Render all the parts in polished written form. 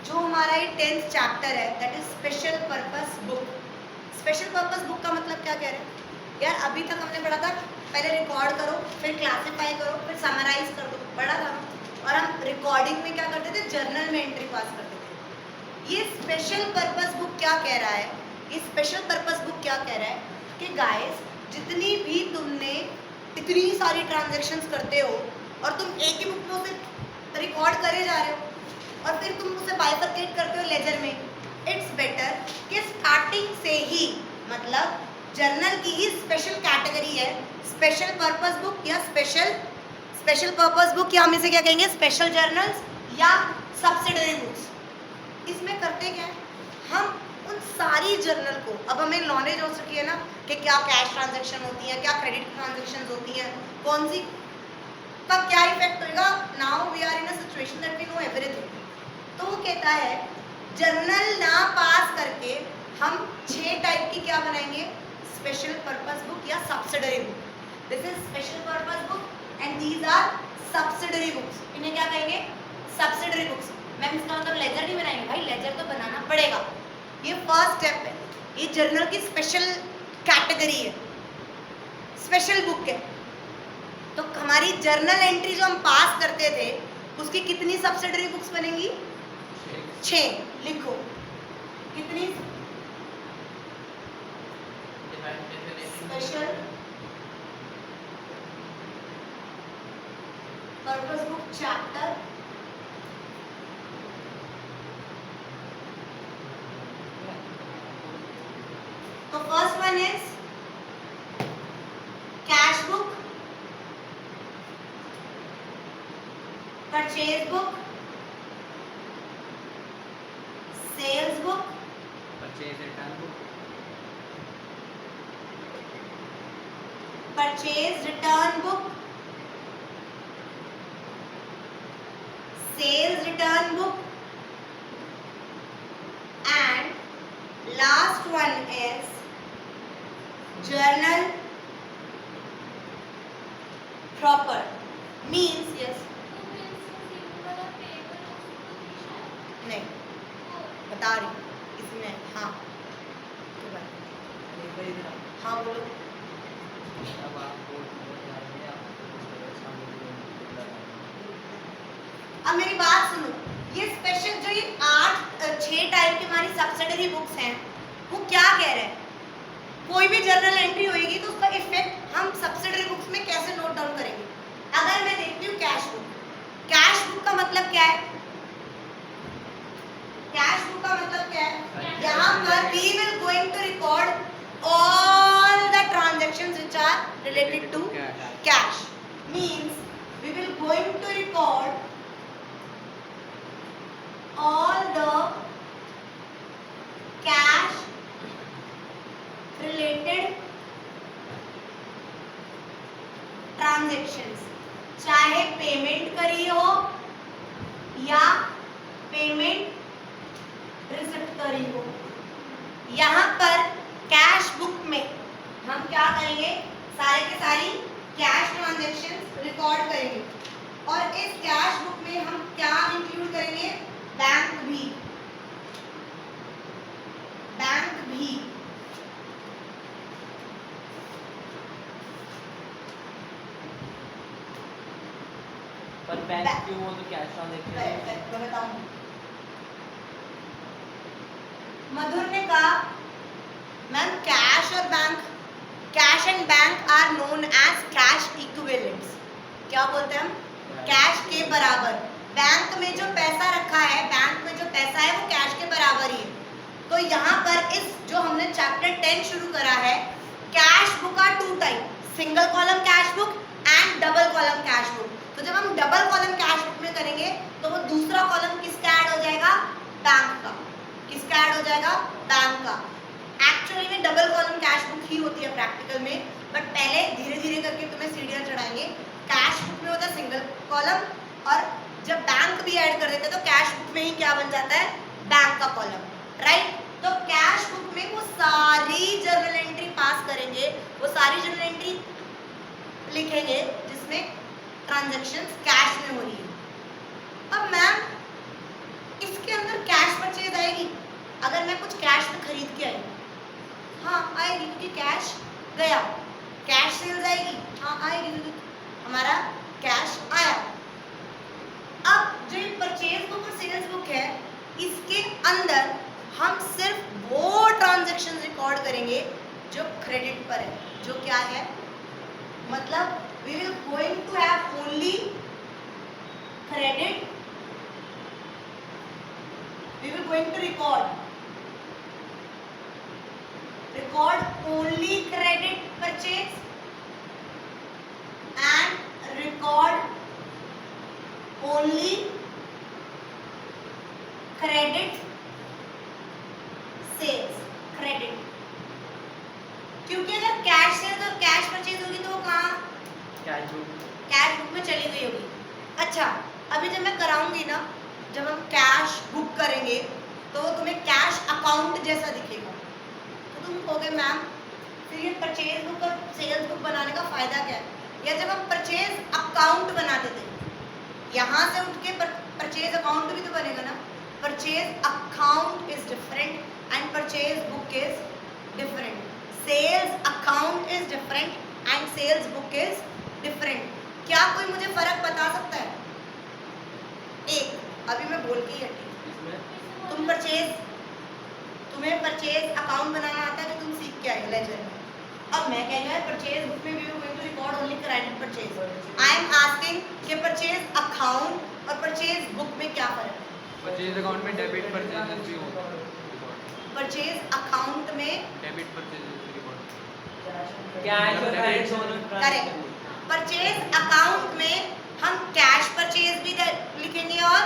जो हमारा ये 10th चैप्टर है that is special purpose book. Special purpose book का मतलब क्या कह रहे हैं यार? अभी तक हमने पढ़ा था पहले रिकॉर्ड करो, फिर क्लासीफाई करो, फिर समराइज कर दो, पढ़ा था। और हम रिकॉर्डिंग में क्या करते थे? जर्नल में एंट्री पास करते थे। ये स्पेशल पर्पस बुक क्या कह रहा है? ये स्पेशल पर्पस बुक क्या कह रहा है कि गाइस जितनी भी तुमने इतनी सारी ट्रांजैक्शंस करते हो और तुम एक ही बुक में उसे रिकॉर्ड करे जा रहे हो और फिर तुम उसे बाइफरकेट करते हो लेजर में, इट्स बेटर कि स्टार्टिंग से ही, मतलब जर्नल की ही स्पेशल कैटेगरी है स्पेशल पर्पस बुक या स्पेशल पर्पस बुक, या हम इसे क्या कहेंगे? स्पेशल जर्नल्स या सब्सिडरी बुक्स। इसमें करते क्या है? हम उन सारी जर्नल को, अब हमें नॉलेज हो चुकी है ना कि क्या कैश ट्रांजैक्शन होती है, क्या क्रेडिट ट्रांजैक्शन होती हैं, कौन सी का क्या इफेक्ट होगा। Now we are in a situation that we know everything. तो वो कहता है जर्नल ना पास करके हम 6 टाइप की क्या बनाएंगे? स्पेशल पर्पस बुक या subsidiary book. This is special purpose book and these are subsidiary books. इन्हें क्या कहेंगे? Subsidiary books. मैम इसका मतलब लेजर नहीं बनाएंगे? भाई लेजर तो बनाना पड़ेगा, ये फर्स्ट स्टेप है। ये जर्नल की स्पेशल कैटेगरी है, स्पेशल बुक है। तो हमारी जर्नल एंट्री जो हम पास करते थे उसकी कितनी सब्सिडरी बुक्स बनेंगी? 6। लिखो कितनी? स्पेशल पर्पस बुक चैप्टर तो first one is cash book, purchase book, sales book, purchase return book, purchase return book, sales return book, and last one is journal proper means yes नहीं बता रही इसमें। हाँ तो बात। हाँ बोलो। अब आपको जाएंगे अब मेरी बात सुनो, ये स्पेशल जो ये 6 टाइप की हमारी सब्सिडरी बुक्स हैं वो क्या कह रहे हैं? कोई भी जर्नल एंट्री होगी तो उसका इफेक्ट हम सब्सिडरी बुक्स में कैसे नोट डाउन करेंगे? अगर मैं देखती हूँ कैश बुक, कैश बुक का मतलब क्या है? कैश बुक का मतलब क्या है? यहाँ पर we will going to record all the transactions which are related to cash. Means we will going to record all the cash related transactions, चाहे पेमेंट करी हो या पेमेंट रिसिप्ट करी हो। यहाँ पर कैश बुक में हम क्या करेंगे? सारे के सारी कैश ट्रांजैक्शंस रिकॉर्ड करेंगे और इस कैश बुक में हम क्या इंक्लूड करेंगे? बैंक भी, बैंक भी। पर बैंक क्यों? वो तो कैश ट्रांजैक्शन मैं बताऊंगी। मधुर ने कहा मैम कैश और bank, cash and bank are known as cash equivalents. क्या बोलते हैं हम? कैश के बराबर। बैंक में जो पैसा रखा है, बैंक में जो पैसा है वो कैश के बराबर ही है। तो यहाँ पर इस जो हमने चैप्टर 10 शुरू करा है, cash book are 2 type, single column cash book and double column cash book. तो जब हम डबल कॉलम कैश बुक में करेंगे तो वो दूसरा कॉलम किसका ऐड हो जाएगा? बैंक का। किसका ऐड हो जाएगा? बैंक का। एक्चुअली में डबल कॉलम कैश बुक ही होती है प्रैक्टिकल में, बट पहले धीरे धीरे करके तुम्हें सीढ़ियाँ चढ़ाएंगे। कैश बुक में होता है सिंगल कॉलम और जब बैंक भी ऐड कर देते हैं तो कैश बुक में ही क्या बन जाता है? बैंक का कॉलम, राइट। तो कैश बुक में वो सारी जर्नल एंट्री पास करेंगे, वो सारी जर्नल एंट्री लिखेंगे जिसमें ट्रांजैक्शंस कैश में हो रही है। अब मैम इसके अंदर आएगी? अगर मैं कुछ कैश में खरीद के आई, हाँ आएगी क्योंकि कैश गया। कैश सेल्स आएगी, हाँ आएगी क्योंकि हमारा कैश आया। अब जो ये परचेज बुक और सेल्स बुक है, इसके अंदर हम सिर्फ वो ट्रांजैक्शन रिकॉर्ड करेंगे जो क्रेडिट पर है। जो क्या है, मतलब we will going to have only credit, we will going to record only credit purchase and record only credit sales, credit। क्योंकि अगर कैश सेल्स और कैश परचेज होगी तो वो कहाँ, कैश बुक में चली गई होगी। अच्छा, अभी जब मैं कराऊंगी ना, जब हम कैश बुक करेंगे तो वो तुम्हें कैश अकाउंट जैसा दिखेगा। तो तुम कहोगे मैम फिर ये परचेज बुक और सेल्स बुक बनाने का फायदा क्या है? या जब हम परचेज अकाउंट बनाते थे, यहाँ से उठ के परचेज अकाउंट भी तो बनेगा ना। Purchase account is different and purchase book is different. Sales account is different and sales book is different. क्या कोई मुझे फर्क बता सकता है? एक अभी मैं बोल के ही हटी। तुम्हें परचेज अकाउंट बनाना आता है कि तुम सीख के आए लेजर में। अब मैं कह रहा हूँ परचेज बुक में we are going to record only credit purchase. I am asking कि परचेज अकाउंट और परचेज बुक में क्या फर्क है? परचेज अकाउंट में डेबिट परचेजेस भी होगा। परचेज अकाउंट में डेबिट परचेजेस भी रिकॉर्ड। कैश और क्रेडिट दोनों करेक्ट। परचेज अकाउंट में हम कैश परचेज भी लिखेंगे और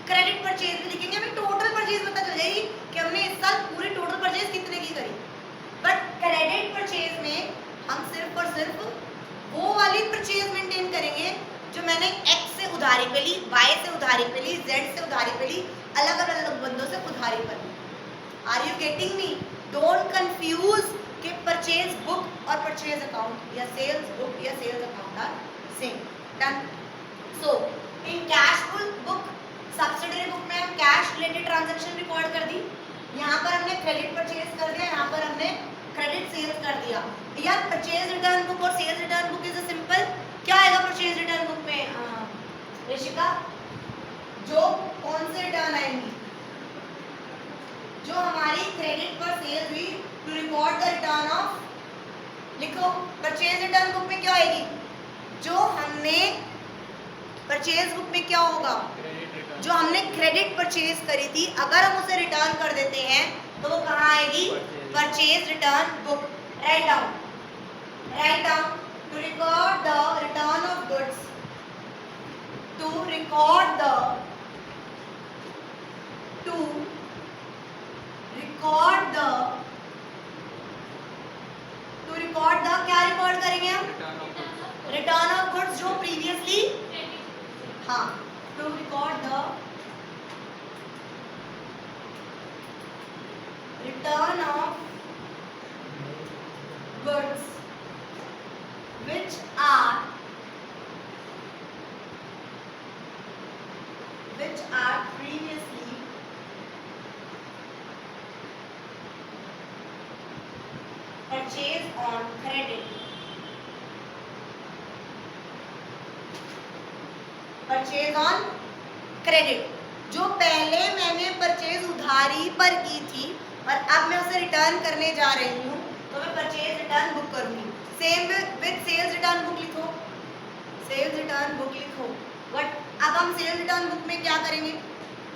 क्रेडिट परचेज भी लिखेंगे। हमें टोटल परचेज पता चल जाएगी कि हमने इस साल पूरी टोटल परचेज कितने की करी। बट क्रेडिट परचेज में हम सिर्फ और सिर्फ वो वाली परचेज मेंटेन करेंगे जो मैंने X से उधारी पे ली, Y से उधारी पे ली, Z से उधारी पे ली, अलग अलग बंदों से उधारी पर ली। Are you getting me? Don't confuse कि परचेज बुक और परचेज अकाउंट या सेल्स बुक या sales account are same. Done. So in cash book, subsidiary book में हम कैश रिलेटेड ट्रांजैक्शन रिकॉर्ड कर दी। यहाँ पर हमने क्रेडिट परचेज कर दिया, यहाँ पर हमने क्रेडिट सेल्स कर दिया। यार परचेज रिटर्न बुक और sales return book is simple. क्या आएगा परचेज रिटर्न बुक में ऋषिका? जो कौन से रिटर्न आएंगी? जो हमारी क्रेडिट पर सेल हुई, to record the return of, लिखो परचेज रिटर्न बुक में क्या आएगी? जो हमने परचेज बुक में क्या होगा? जो हमने क्रेडिट परचेज करी थी, अगर हम उसे रिटर्न कर देते हैं तो वो कहाँ आएगी? Purchase return book. Write down, write down. To record the return of goods, to record the क्या रिकॉर्ड करेंगे हम? रिटर्न ऑफ गुड्स जो प्रीवियसली, हाँ, to record the return of goods which are previously purchased on credit, purchase on credit. जो पहले मैंने purchase उधारी पर की थी और अब मैं उसे रिटर्न करने जा रही हूँ, तो मैं परचेज रिटर्न बुक करूंगी। Same with sales return book लिखो, सेल्स रिटर्न बुक लिखो। बट अब हम सेल्स रिटर्न बुक में क्या करेंगे?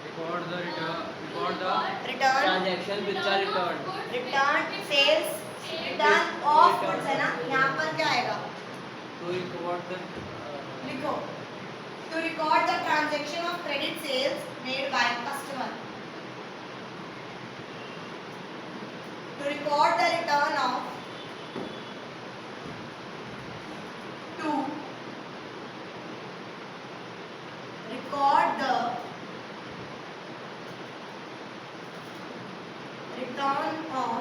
Record the return transaction which are return, return sales return of goods है ना, यहाँ पर क्या आएगा? टू रिकॉर्ड द, लिखो to record the transaction of credit sales made by customer, to record the return of, to record the return of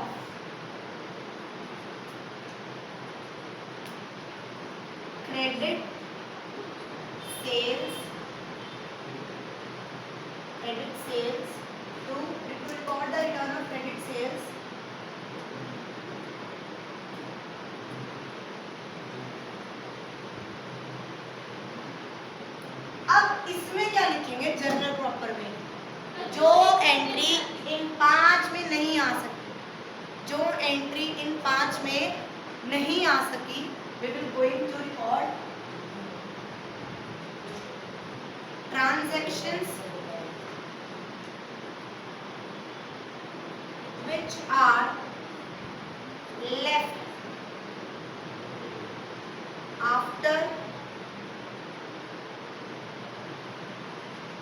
credit sales, credit sales to record the return of credit sales. अब इसमें क्या लिखेंगे journal proper में? जो entry in 5 में नहीं आ सकी, जो एंट्री इन 5 में नहीं आ सकी, we will going to record transactions which are left after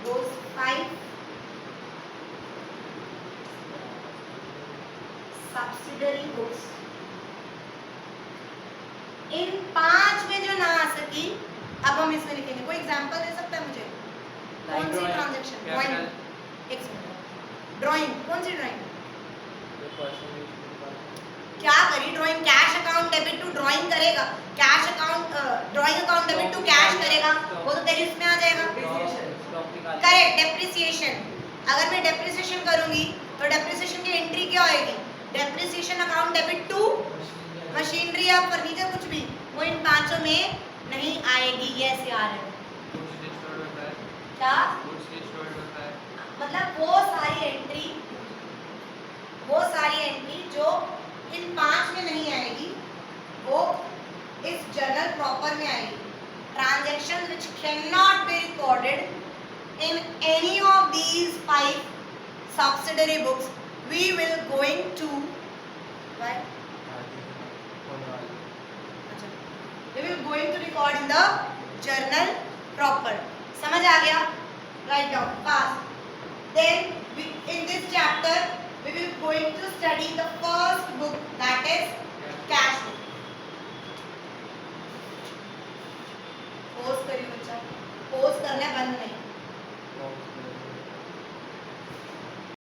those 5 subsidiary books. इन 5 में जो ना आ सकी, अब हम इसमें लिखेंगे. कोई एग्जांपल दे सकता है मुझे? कौन सी ट्रांजैक्शन? ड्राइंग. एक मिनट. ड्राइंग. कौन सी ड्राइंग? क्या करी drawing? Cash account debit to drawing करेगा, cash account drawing account debit to cash करेगा, वो तो तेरी उसमें आ जाएगा. करेक्ट. डेप्रिसिएशन. अगर मैं डेप्रिसिएशन करूंगी तो डेप्रिसिएशन की एंट्री क्या होएगी? Depreciation account debit to machinery या फर्नीचर, कुछ भी, वो इन 5 में नहीं आएगी. यस यार. क्या मतलब? वो सारी एंट्री जो इन 5 में नहीं आएगी, वो इस जर्नल प्रॉपर में आएगी. Transaction which cannot be recorded in any of these 5 subsidiary books, we will going to right? We will going to record in the journal proper. समझ आ गया? Write down fast. Then in this chapter we will going to study the first book, that is cash book. Pose करिए बच्चा. Pose करना है.